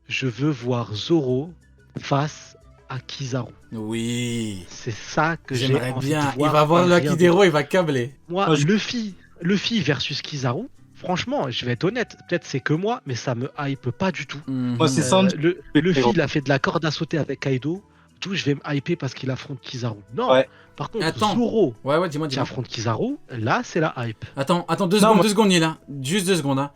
je veux voir Zoro face à Kizaru. Oui. C'est ça que j'ai J'aimerais envie bien. de voir. Il va voir et le rien Akidero, il va câbler. Moi, Moi, je- Luffy versus Kizaru, franchement, je vais être honnête, peut-être c'est que moi, mais ça me hype pas du tout. Moi, c'est Mhm. Sanji. Luffy, il a fait de la corde à sauter avec Kaido, tout, je vais me hyper parce qu'il affronte Kizaru. Non, Ouais. par contre, Attends. Zoro Ouais, dis-moi. qui affronte Kizaru, là, c'est la hype. Attends, Non, 2 secondes, moi- 2 secondes, Neil, hein. Juste 2 secondes, hein.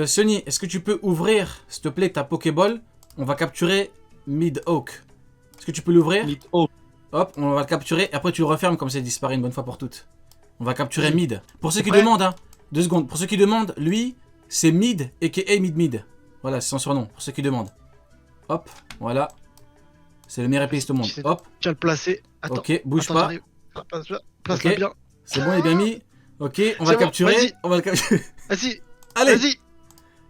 Sunny, est-ce que tu peux ouvrir, s'il te plaît, ta Pokéball? On va capturer Mid-Hawk. Est-ce que tu peux l'ouvrir? Oh, Hop, on va le capturer. Après, tu le refermes comme ça, il disparaît une bonne fois pour toutes. On va capturer Oui. Mid. Pour ceux qui Ouais. demandent, hein. 2 secondes. Pour ceux qui demandent, lui, c'est Mid, a.k.a. Mid-Mid. Voilà, c'est son surnom. Pour ceux qui demandent. Hop, voilà. C'est le meilleur épéiste au monde. C'est- Hop, Tu vas le placer. Attends, ok, bouge attends, pas. j'arrive. Place-la Ok. bien. C'est bon, il est bien mis. Ok, on va C'est le bon, capturer. vas-y. On va le capturer. Vas-y, Allez, vas-y,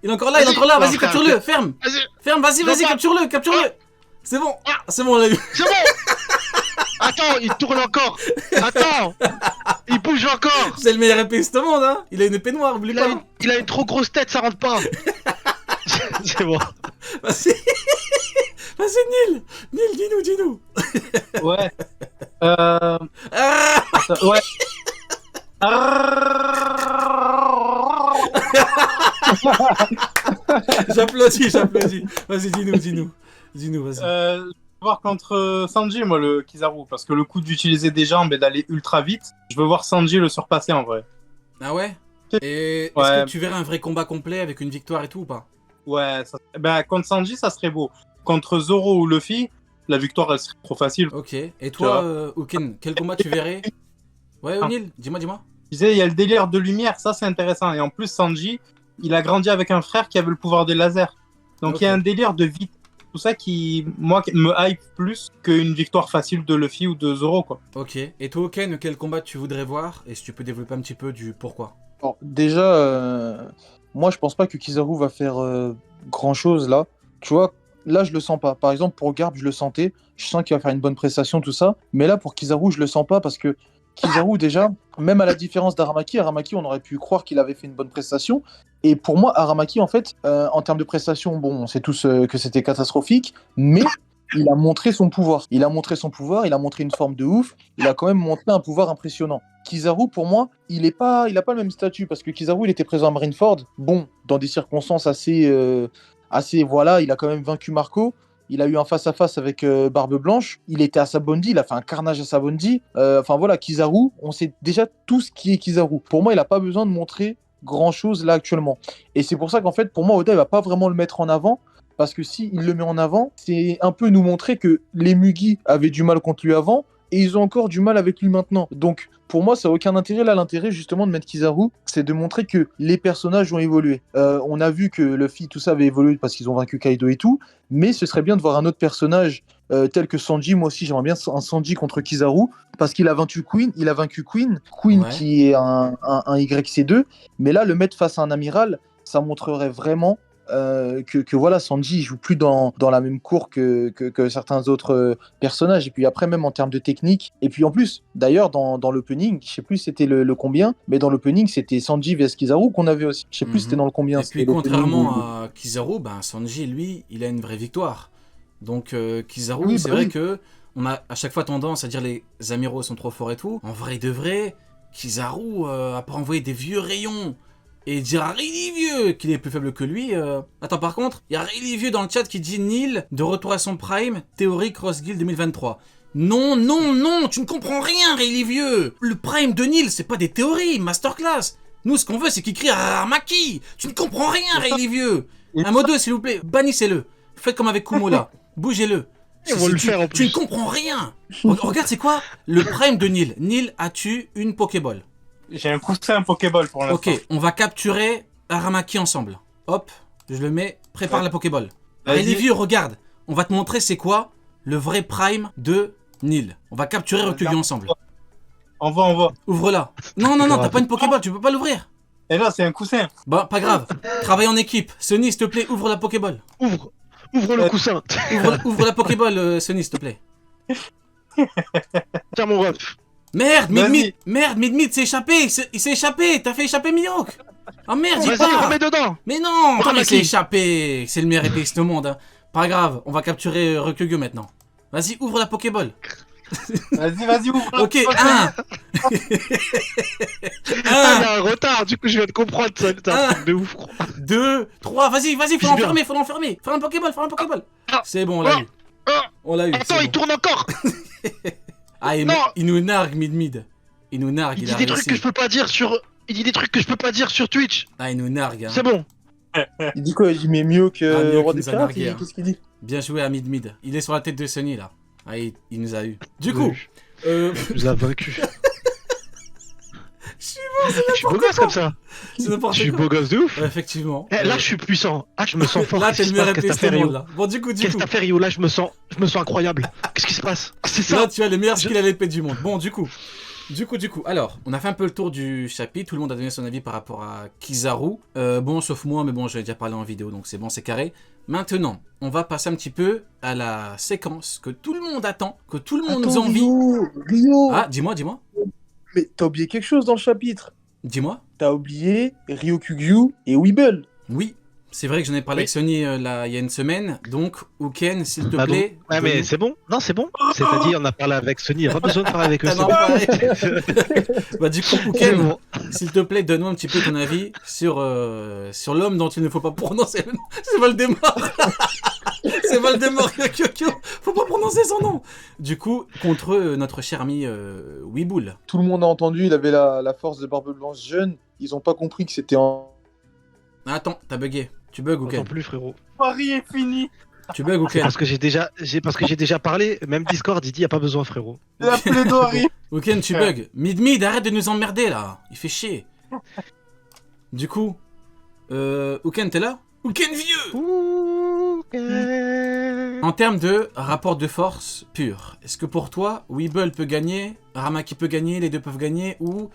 il est encore là, il est Vas-y. encore là. Non, Vas-y, frère, capture-le. Ferme. vas-y, Ferme, vas-y, Non, vas-y, pas. capture-le, capture-le. C'est bon, Ah. c'est bon, on l'a eu. c'est bon. Attends, il tourne encore. Attends, il bouge encore. C'est le meilleur épéiste au monde, hein. Il a une épée noire, oublie Il a, pas. il a une trop grosse tête, ça rentre pas. C'est bon. Vas-y. Vas-y, Nil, dis-nous. ouais. Ah Ouais. J'applaudis. Vas-y, dis-nous, vas-y. Je vais voir contre Sanji, moi, le Kizaru. Parce que le coup d'utiliser des jambes et d'aller ultra vite, je veux voir Sanji le surpasser en vrai. Ah ouais? Et est-ce Ouais. que tu verrais un vrai combat complet avec une victoire et tout ou pas? Ouais, ben, contre Sanji, ça serait beau. Contre Zoro ou Luffy, la victoire, elle serait trop facile. Ok. Et Tu toi, vois. Uken, quel combat tu verrais? Ouais, O'Neill, dis-moi. Tu sais, il y a le délire de lumière, ça c'est intéressant. Et en plus, Sanji, il a grandi avec un frère qui avait le pouvoir des lasers. Donc il y a Ok. un délire de vie. Tout ça qui, moi, me hype plus qu'une victoire facile de Luffy ou de Zoro, quoi. Ok. Et toi, Uken, quel combat tu voudrais voir? Et si tu peux développer un petit peu du pourquoi? Bon, déjà, moi je pense pas que Kizaru va faire grand chose là. Tu vois, là je le sens pas. Par exemple, pour Garp, je le sentais. Je sens qu'il va faire une bonne prestation, tout ça. Mais là, pour Kizaru, je le sens pas parce que Kizaru, déjà, même à la différence d'Aramaki, Aramaki, on aurait pu croire qu'il avait fait une bonne prestation. Et pour moi, Aramaki, en fait, en termes de prestation, bon, on sait tous que c'était catastrophique, mais il a montré son pouvoir. Il a montré une forme de ouf. Il a quand même montré un pouvoir impressionnant. Kizaru, pour moi, il a pas le même statut parce que Kizaru, il était présent à Marineford. Bon, dans des circonstances assez, voilà, il a quand même vaincu Marco. Il a eu un face-à-face avec Barbe Blanche. Il était à Sabondi, il a fait un carnage à Sabondi. Enfin voilà, Kizaru, on sait déjà tout ce qui est Kizaru. Pour moi, il n'a pas besoin de montrer grand-chose là actuellement. Et c'est pour ça qu'en fait, pour moi, Oda, il va pas vraiment le mettre en avant. Parce que s'il le met en avant, c'est un peu nous montrer que les Mugi avaient du mal contre lui avant et ils ont encore du mal avec lui maintenant. Donc, pour moi, ça n'a aucun intérêt. Là, l'intérêt, justement, de mettre Kizaru, c'est de montrer que les personnages ont évolué. On a vu que Luffy, tout ça avait évolué parce qu'ils ont vaincu Kaido et tout, mais ce serait bien de voir un autre personnage tel que Sanji. Moi aussi, j'aimerais bien un Sanji contre Kizaru parce qu'il a vaincu Queen. Queen Ouais. qui est un YC2. Mais là, le mettre face à un amiral, ça montrerait vraiment que voilà, Sanji joue plus dans la même cour que certains autres personnages. Et puis après, même en termes de technique. Et puis en plus, d'ailleurs, dans l'opening, je sais plus c'était le combien, mais dans l'opening, c'était Sanji vs Kizaru qu'on avait aussi. Je sais plus c'était dans le combien. Et c'était puis, l'opening contrairement où- à Kizaru, ben, Sanji, lui, il a une vraie victoire. Donc, Kizaru, Oui, c'est bah vrai oui. que on a à chaque fois tendance à dire les amiraux sont trop forts et tout. En vrai de vrai, Kizaru, a pas envoyé des vieux rayons et dire à Rayleigh Vieux qu'il est plus faible que lui. Attends, par contre, il y a Rayleigh Vieux dans le chat qui dit Nil, de retour à son prime, théorie Cross Guild 2023. Non, tu ne comprends rien, Rayleigh Vieux. Le prime de Nil, c'est pas des théories, masterclass. Nous, ce qu'on veut, c'est qu'il crie Aramaki. Tu ne comprends rien, Rayleigh Vieux. Un mot 2, s'il vous plaît, bannissez-le. Faites comme avec Kumo là, bougez-le. Ils vont le faire en Tu ne plus. comprends rien. Regarde, c'est quoi le prime de Nil. Nil as-tu une Pokéball? J'ai un coussin Pokéball pour l'instant. Ok, on va capturer Aramaki ensemble. Hop, je le mets, prépare Ouais. la Pokéball. Vas-y. Allez, les vieux, regarde. On va te montrer c'est quoi le vrai prime de Nil. On va capturer Ryukyu ensemble. Envoie. Ouvre-la. Non, t'as pas une Pokéball, tu peux pas l'ouvrir. Et là, c'est un coussin. Bah, pas grave. Travaille en équipe. Sonny, s'il te plaît, ouvre la Pokéball. Ouvre le coussin. Ouvre la Pokéball, Sonny, s'il te plaît. Tiens mon ref. Merde, Vas-y. Mid-Mid s'est échappé. Il s'est échappé. T'as fait échapper Mihawk. Oh merde, il Vas-y, part. remets dedans. Mais non, Attends, il s'est Maki. échappé. C'est le meilleur épéiste au monde. Hein. Pas grave, on va capturer Ryukyu maintenant. Vas-y, ouvre la Pokéball. Vas-y, ouvre. Ok, 1. Ah, il y a un retard, du coup je viens de comprendre ça. C'est un truc de ouf, gros. 2, 3, vas-y, faut C'est l'enfermer, faut l'enfermer. Fais un Pokéball, Ah. C'est bon, on l'a eu. Ah. On l'a eu. Attends, c'est il bon. tourne encore. Ah, Non. il nous nargue mid-mid. Il nous nargue, Il il dit a des trucs réussi. que je peux pas dire sur. Il dit des trucs que je peux pas dire sur Twitch. Ah, il nous nargue. Hein. C'est bon. Il dit quoi? Il dit mais mieux que Ah, mieux Roi qu'il des nous a Pirates. nargué, hein. Qu'est-ce qu'il dit? Bien joué à mid-mid. Il est sur la tête de Sony là. Ah, il nous a eu. Du coup, Je vous ai vaincu. Je suis beau gosse comme ça. c'est n'importe Je suis quoi. beau gosse de ouf. Ouais, effectivement. Eh, là, je suis puissant. Ah, je me sens fort. Là, Qu'est-ce t'es qui le se meilleur passe? Qu'est-ce que épéiste t'as au fait, monde Rio? là. Bon, du coup. Qu'est-ce que t'as fait, Rio? Là, je me sens incroyable. Qu'est-ce qui se passe? C'est ça. Là, tu as les meilleurs skills à l'épée du monde. Bon, du coup. Alors, on a fait un peu le tour du chapitre. Tout le monde a donné son avis par rapport à Kizaru. Bon, sauf moi, mais bon, j'avais déjà parlé en vidéo, donc c'est bon, c'est carré. Maintenant, on va passer un petit peu à la séquence que tout le monde attend, que tout le monde nous Attends, envie. Rio. Ah, dis-moi. Mais t'as oublié quelque chose dans le chapitre. Dis-moi. T'as oublié Ryokugyu et Weeble. Oui, c'est vrai que j'en ai parlé Oui. avec Sony là, il y a une semaine. Donc, Uken, s'il te Bah, plaît. donc- Ouais, mais donne-nous- c'est bon. Non, c'est bon. C'est-à-dire, on a parlé avec Sony. Il n'y a pas besoin de parler avec eux. Ah C'est non, bon. pareil. Bah, du coup, C'est Uken, bon. s'il te plaît, donne-nous un petit peu ton avis sur l'homme dont il ne faut pas prononcer le nom. C'est Voldemort. C'est Voldemort Kyokyo. Faut pas prononcer son nom. Du coup, contre notre cher ami Weeble. Tout le monde a entendu, il avait la force de Barbe Blanche jeune. Ils ont pas compris que c'était en. Attends, t'as bugué. Tu bugs, J'entends Uken. plus, frérot. Paris est fini. Tu bugs, C'est Uken. parce que j'ai déjà parlé. Même Discord, il dit, il n'y a pas besoin, frérot. La plaidoirie. Uken, tu bugs. Mid, arrête de nous emmerder là. Il fait chier. Du coup, Uken, t'es là? Uken vieux. En termes de rapport de force pur, est-ce que pour toi, Weeble peut gagner, Ramaki peut gagner, les deux peuvent gagner, ou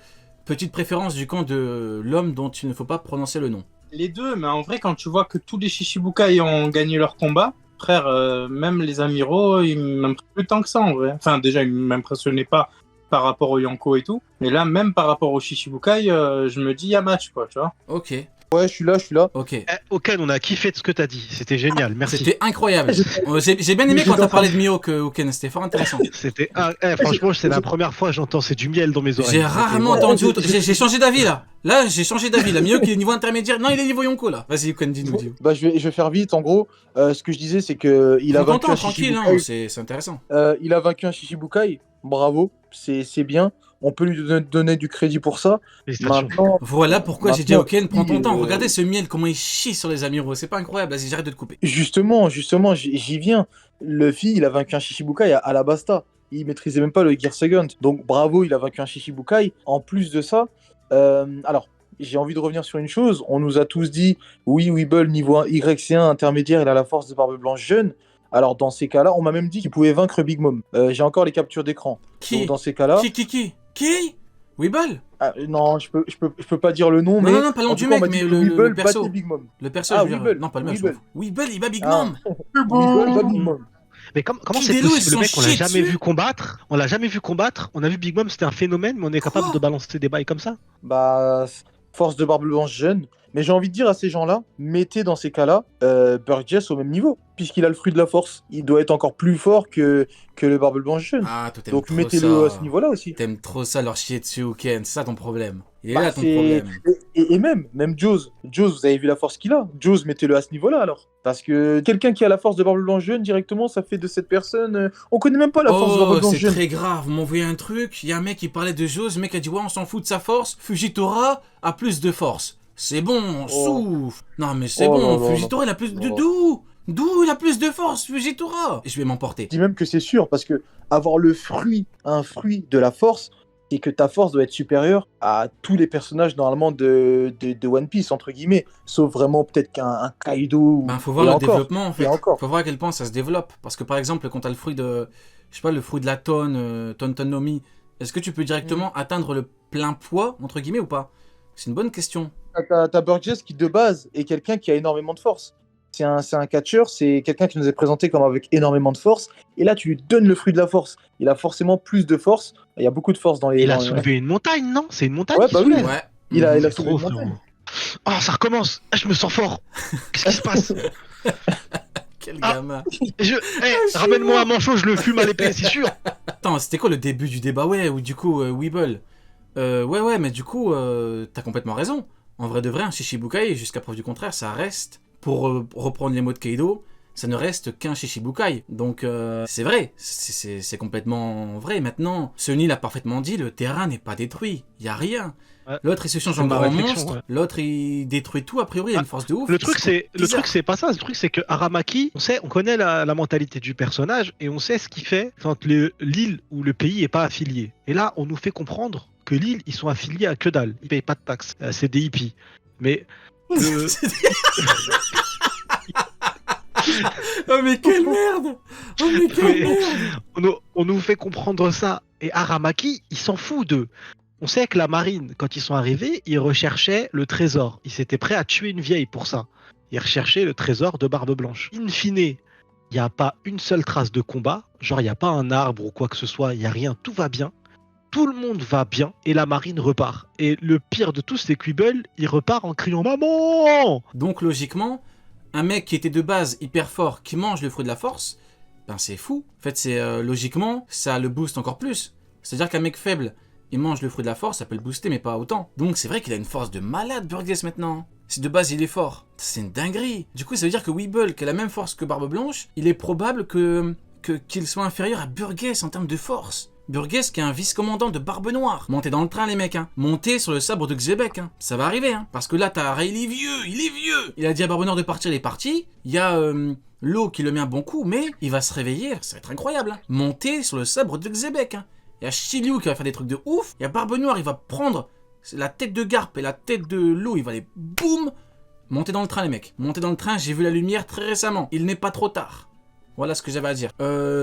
petite préférence du camp de l'homme dont il ne faut pas prononcer le nom? Les deux, mais en vrai, quand tu vois que tous les Shichibukai ont gagné leur combat, frère, même les amiraux, ils m'impressionnent plus tant que ça en vrai. Enfin, déjà, ils m'impressionnaient pas par rapport au Yonko et tout. Mais là, même par rapport aux Shichibukai, je me dis, il y a match, quoi, tu vois. Ok, Ouais, je suis là. ok. Eh, Okan, on a kiffé de ce que t'as dit. C'était génial. Merci. C'était incroyable. J'ai bien aimé quand t'as parlé de Mihawk, Uken, c'était fort intéressant. C'était franchement, c'est la première fois que j'entends, c'est du miel dans mes oreilles. J'ai rarement entendu autre... J'ai changé d'avis là. Là, j'ai changé d'avis. Là, Mihawk, il est niveau intermédiaire. Non, il est niveau Yonko là. Vas-y, Uken, dis-nous. Bah, je vais faire vite. En gros, ce que je disais, c'est que il a vaincu un Tranquille, hein, Shichibukai. c'est intéressant. Il a vaincu un Shichibukai. Bravo, c'est bien. On peut lui donner du crédit pour ça. Félicitations. Maintenant, Voilà pourquoi j'ai dit à Maintenant, Uken, prends ton temps. euh, Regardez ce miel, comment il chie sur les amiraux. C'est pas incroyable. Vas-y, j'arrête de te couper. justement, j'y viens. Luffy, il a vaincu un Shichibukai à la Basta. Il maîtrisait même pas le Gear Second. Donc bravo, il a vaincu un Shichibukai. En plus de ça, alors, j'ai envie de revenir sur une chose. On nous a tous dit, oui, Weeble, niveau 1, YC1 intermédiaire, il a la force de Barbe Blanche jeune. Alors dans ces cas-là, on m'a même dit qu'il pouvait vaincre Big Mom. J'ai encore les captures d'écran. Qui Donc dans ces cas-là, Qui Weeble non, je peux pas dire le nom, mais non, pas le nom en du tout cas, mec, on m'a dit mais que le Weeble perso. battait Big Mom. Le perso, Ah, je veux dire. Weeble. Non, pas le mec, je m'en Weeble. fous. Weeble, il bat Big Ah. Mom. Weeble bat Big Mom. Mais comment c'est Kidelo, ils possible? sont Le mec, on l'a chiés jamais dessus. vu combattre. On l'a jamais vu combattre. On a vu Big Mom, c'était un phénomène, mais on est capable Quoi de balancer des bails comme ça. Bah, force de Barbe Blanche jeune. Mais j'ai envie de dire à ces gens-là, mettez dans ces cas-là Burgess au même niveau, puisqu'il a le fruit de la force. Il doit être encore plus fort que le Barbe Blanche jeune. Ah, toi, t'aimes Donc trop mettez-le à ça. ce niveau-là aussi. T'aimes trop ça, leur chier dessus, Uken. C'est ça ton problème. Il est Bah, là ton c'est- problème. Et même Jaws, vous avez vu la force qu'il a. Jaws, mettez-le à ce niveau-là alors. Parce que quelqu'un qui a la force de Barbe Blanche jeune, directement, ça fait de cette personne. On connaît même pas la force de Barbe Oh, Blanche c'est jeune. très grave. Vous m'envoyez un truc. Il y a un mec qui parlait de Jaws. Le mec a dit, ouais, on s'en fout de sa force. Fujitora a plus de force. C'est bon, souffle. Non, mais c'est Oh bon. là là Fujitora, il a plus de. Oh. D'où il a plus de force, Fujitora? Je vais m'emporter. Je dis même que c'est sûr, parce que avoir un fruit de la force, c'est que ta force doit être supérieure à tous les personnages normalement de One Piece, entre guillemets, sauf vraiment peut-être qu'un Kaido. Ben, faut voir Et le encore, développement, en fait. et encore. Faut voir à quel point ça se développe. Parce que, par exemple, quand t'as le fruit de. Je sais pas, le fruit de la tonne, tonne Nomi, est-ce que tu peux directement atteindre le plein poids, entre guillemets, ou pas? C'est une bonne question. T'as Burgess qui de base est quelqu'un qui a énormément de force. C'est un catcheur, c'est quelqu'un qui nous est présenté comme avec énormément de force. Et là, tu lui donnes le fruit de la force. Il a forcément plus de force. Il y a beaucoup de force dans les. Il a dans les- soulevé une montagne, non? C'est une montagne Ouais, qui bah oui. soulève. Ouais. Il a C'est soulevé trop, une montagne. frérot. Oh, ça recommence. Ah, je me sens fort. Qu'est-ce qui se passe? Quel Ah. gamin. Ramène-moi un manchot, je le fume à l'épée, c'est sûr. Attends, c'était quoi le début du débat? Ouais, ou du coup, Weeble. Ouais, mais du coup, t'as complètement raison. En vrai de vrai, un Shishibukai, jusqu'à preuve du contraire, ça reste, pour reprendre les mots de Kaido, ça ne reste qu'un Shishibukai. Donc, c'est vrai, c'est complètement vrai. Maintenant, Sunny l'a parfaitement dit, le terrain n'est pas détruit, il y a rien. Ouais. L'autre, il se change C'est en ma grand réflexion, monstre, ouais. l'autre, il détruit tout, a priori, il a une force de ouf. Le truc, c'est bizarre. pas ça. Le truc, c'est que Aramaki, on connaît la mentalité du personnage et on sait ce qu'il fait quand l'île ou le pays est pas affilié. Et là, on nous fait comprendre que l'île, ils sont affiliés à que dalle. Ils payent pas de taxes. C'est des hippies. Mais le- Oh mais quelle merde! Oh mais quelle Mais- merde! on nous fait comprendre ça. Et Aramaki, il s'en fout d'eux. On sait que la marine, quand ils sont arrivés, ils recherchaient le trésor. Ils étaient prêts à tuer une vieille pour ça. Ils recherchaient le trésor de Barbe Blanche. In fine, il n'y a pas une seule trace de combat. Genre, il n'y a pas un arbre ou quoi que ce soit. Il n'y a rien. Tout va bien. Tout le monde va bien. Et la marine repart. Et le pire de tout, c'est que Weeble, il repart en criant « Maman !» Donc logiquement, un mec qui était de base hyper fort, qui mange le fruit de la force, ben c'est fou. En fait, c'est logiquement, ça le booste encore plus. C'est-à-dire qu'un mec faible, il mange le fruit de la force, ça peut le booster, mais pas autant. Donc c'est vrai qu'il a une force de malade, Burgess, maintenant. Si de base il est fort, c'est une dinguerie. Du coup, ça veut dire que Weeble, qui a la même force que Barbe Blanche, il est probable qu'il soit inférieur à Burgess en termes de force. Burgess qui est un vice-commandant de Barbe Noire. Montez dans le train les mecs, hein. Montez sur le sabre de Xebec, hein. Ça va arriver, hein. Parce que là, t'as Ray, il est vieux. Il a dit à Barbe Noire de partir, il est parti. Il y a l'eau qui le met un bon coup, mais il va se réveiller, ça va être incroyable, hein. Montez sur le sabre de Xebec, hein. Il y a Shiryu qui va faire des trucs de ouf. Il y a Barbe Noire, il va prendre la tête de Garp et la tête de l'eau, il va les boum. Montez dans le train les mecs. Montez dans le train, j'ai vu la lumière très récemment. Il n'est pas trop tard. Voilà ce que j'avais à dire.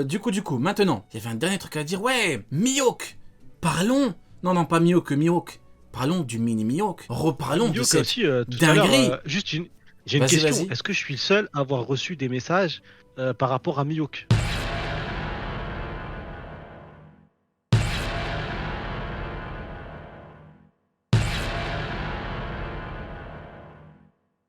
Du coup, maintenant, il y avait un dernier truc à dire. Ouais, Mihawk. Parlons. Non, pas Mihawk, Mihawk. Parlons du mini Mihawk. Reparlons de Mihawk cette aussi, tout à l'heure, dinguerie. j'ai une Vas-y, question. vas-y. Est-ce que je suis le seul à avoir reçu des messages par rapport à Mihawk?